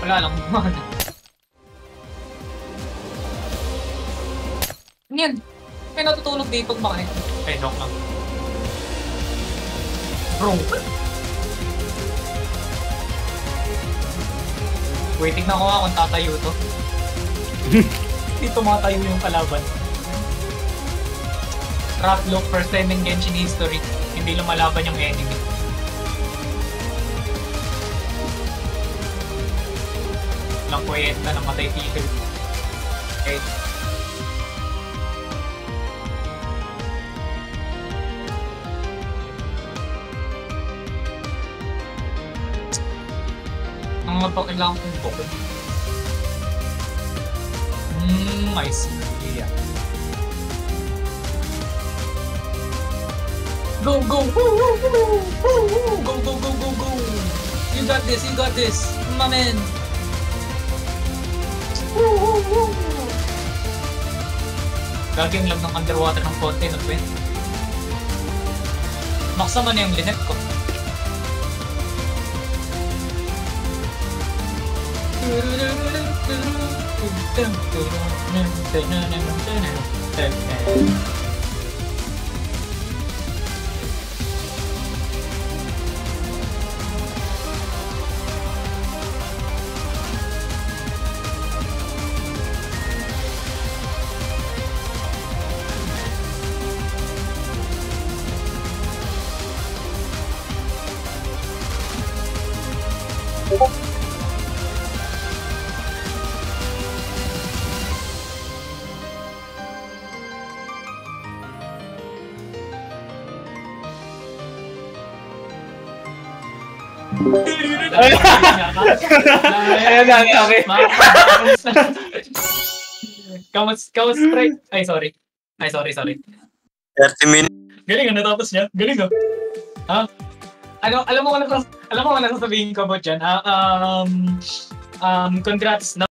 Wala lang. Ano yan? May natutulog dito bakit? Eh, joke lang. Bro. Waiting na ako kung tatayo to. Hindi tumatayo yung kalaban. Trap look, first time in Genshin history. Hindi lumalaban yung enemy. Lang kwenta na matay Peter. Okay. Ang mapakailangan kong bukod. I see. Yeah. Go, go! Go, go, go, go, go! You got this, my man! Gagawin lang ng underwater ng konti, no, Ben? Maksama na yung linet ko. Ayan na, okay. Kamus strike. Ay, sorry. 30 minutes. Galing, natapos niya. Galing, oh. Ha? Alam mo kung nasasabihin ko about dyan? Congrats na